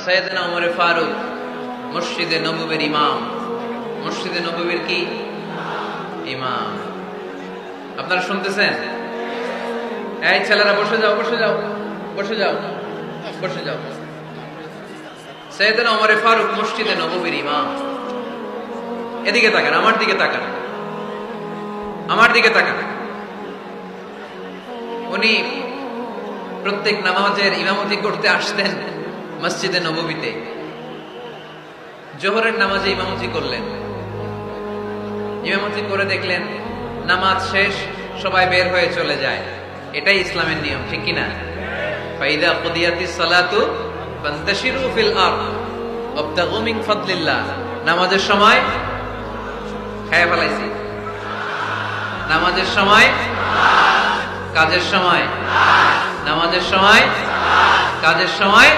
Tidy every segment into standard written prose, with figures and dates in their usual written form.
সাইয়েদনা ওমর ফারুক মসজিদে নববীর ইমাম। মসজিদে নববীর কি ইমাম? আপনারা শুনতেছেন? এই ছেলেরা বসে যাও, বসে যাও, বসে যাও, বসে যাও। সাইয়েদনা ওমর ফারুক মসজিদে নববীর ইমাম। এদিকে তাকান, আমার দিকে তাকান, আমার দিকে তাকান। উনি প্রত্যেক নামাজের ইমামতি করতে আসতেন মসজিদে নববীতে। জোহরের নামাজে ইমামতি করলেন, ইমামতি করে দেখলেন নামাজ শেষ, সবাই বের হয়ে চলে যায়। এটাই ইসলামের নিয়ম, ঠিক কিনা? ফাইদা কুদিয়াতিস সালাতু ফান্তাশিরু ফিল আরদ ওয়াবতাগু মিন ফাদলিল্লাহ। নামাজের সময় খায়া ফেলাইছি, নামাজের সময়, কাজের সময়, নামাজের সময়, কাজের সময়।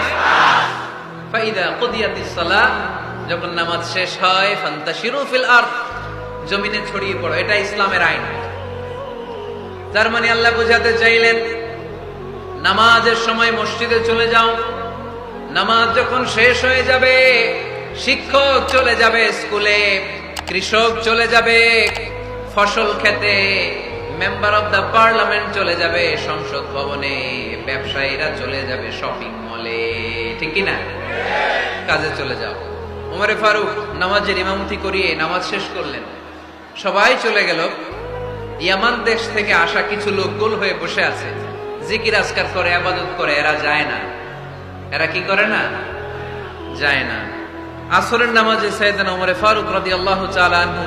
ফাইদা কুদিয়াতিস সালাত, যখন নামাজ শেষ হয়, ফান্তাশিরু ফিল আরদ, জমিনে ছড়িয়ে পড়ো। এটা ইসলামের আইন। তার মানে আল্লাহ বোঝাতে চাইলেন নামাজের সময় মসজিদে চলে যাও। নামাজ যখন শেষ হয়ে যাবে, শিক্ষক চলে যাবে স্কুলে, কৃষক চলে যাবে ফসল খেতে, মেম্বার অফ দা পার্লামেন্ট চলে যাবে সংসদ ভবনে, ব্যবসায়ীরা চলে যাবে শপিং মলে, ঠিক কিনা? কাজে চলে যাও। ওমর ফারুক নামাজের ইমামতি করিয়ে নামাজ শেষ করলেন, সবাই চলে গেল। ইয়ামান দেশ থেকে আসা কিছু লোক গোল হয়ে বসে আছে, জিকির আজকার করে, ইবাদত করে। এরা যায় না। এরা কি করে না? যায় না। আসরের নামাজে সাইয়েদনা ওমর ফারুক রাদিয়াল্লাহু তাআলা আনহু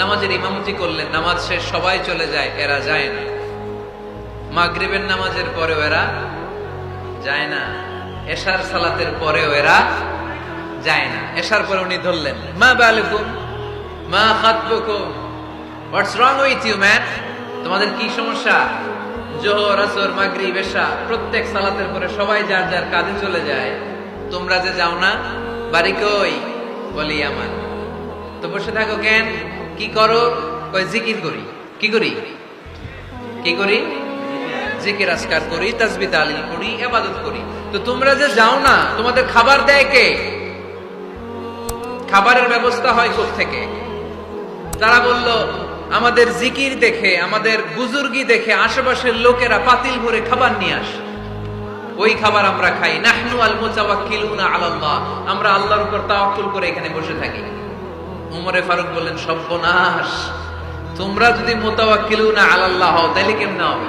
নামাজের ইমামতি করলেন। নামাজ শেষ, সবাই চলে যায়, এরা যায় না। মাগরিবের নামাজের পরেও এরা যায় না। এশার সালাতের পরেও এরা যায় না। এশার পরে উনি ধরলেন, মা বালুকুম মা খাতবুকুম, হোয়াটস রং উইথ ইউ ম্যান? তোমাদের কি সমস্যা? জোহর, আসর, মাগরিব, এশা প্রত্যেক সালাতের পরে সবাই যার যার কাজে চলে যায়, তোমরা যে যাও না? বাড়ি কই? বলি আমার। তো বসে থাকো কেন? কি করো? কই জিকির করি। কি করি? কি করি? জিকির আজকার করি, তাসবিহ তাহলিল করি, ইবাদত করি। তো তোমরা যে যাও না, তোমাদের খাবার দেয় কে? খাবারের ব্যবস্থা হয় কোত্থেকে? তারা বলল, আমাদের জিকির দেখে, আমাদের বুজুর্গি দেখে আশেপাশের লোকেরা পাতিল ভরে খাবার নিয়ে আসে, ওই খাবার আমরা খাই। নাহনু আল মুতাওয়াক্কিলুনা আলাল্লাহ, আমরা আল্লাহর উপর তাওয়াক্কুল করে এখানে বসে থাকি। ওমর ফারুক বললেন, সর্বনাশ, তোমরা যদি মুতাওয়াক্কিলুনা আলাল্লাহ হও তাহলে কেমন হবে?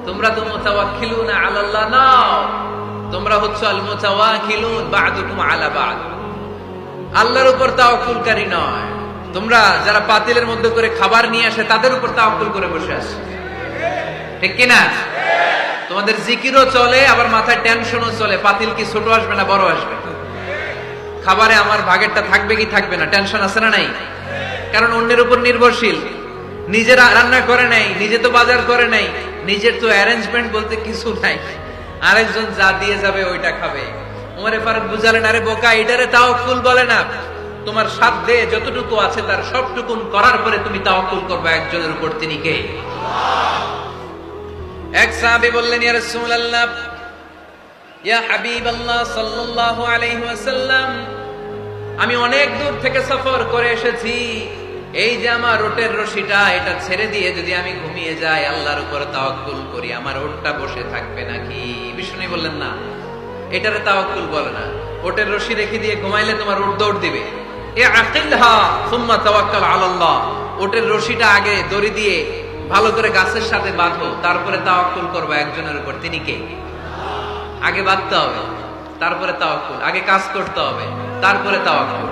তোমরা তো মুতাওয়াক্কিলুনা আলাল্লাহ নাও, তোমরা হচ্ছে আল মুতাওয়াক্কিলুন বা'দুকুম আলা বা'দ, আল্লাহর উপর তাওয়াক্কুলকারী নয়। তোমরা যারা পাতিলের মধ্যে করে খাবার নিয়ে আসে তাদের উপর তাওয়াক্কুল করে বসে আসে, ঠিক কিনা? তোমাদের জিকিরও চলে, আবার মাথায় টেনশনও চলে, পাতিল কি ছোট আসবে না বড় আসবে, খাবারে আমার ভাগেরটা থাকবে কি থাকবে না, টেনশন আছে না নাই? কারণ অন্যের উপর নির্ভরশীল, নিজের রান্না করে নাই, নিজে তো বাজার করে নাই, নিজের তো অ্যারেঞ্জমেন্ট বলতে কিছু নাই, আরেকজন যা দিয়ে যাবে ওইটা খাবে। ওমর ফারুক বুঝালেন, আরে বোকা, এটারে তাওয়াক্কুল বলে না। তোমার সাধ্যে যতটুকু আছে তার সবটুকু করার পরে তুমি তাওয়াক্কুল করবে একজনের উপর, তিনি কে? এক সাহাবী বললেন, ইয়া রাসূলুল্লাহ, ইয়া হাবিবাল্লাহ সাল্লাল্লাহু আলাইহি ওয়াসাল্লাম, আমি অনেক দূর থেকে সফর করে এসেছি, এই যে আমার ওটের রশিটা, এটা ছেড়ে দিয়ে যদি আমি ঘুমিয়ে যাই, আল্লাহর উপর তাওয়াক্কুল করি, আমার ওটটা বসে থাকবে নাকি? বিষ্ণু বললেন, না, এটারে তাওয়াক্কুল বলে না। ওটের রশি রেখে দিয়ে ঘুমাইলে তোমার ওট দৌড় দিবে। এ আকিলহা সুম্মা তাওয়াক্কাল আলাল্লাহ, ওটের রশিটা আগে দড়ি দিয়ে ভালো করে গাছের সাথে বাঁধো, তারপরে তাওয়াক্কুল করবে একজনের উপর, তিনি কে? আগে বাঁধতে হবে, তারপরে তাওয়াক্কুল, আগে কাজ করতে হবে, তারপরে তাওয়াক্কুল।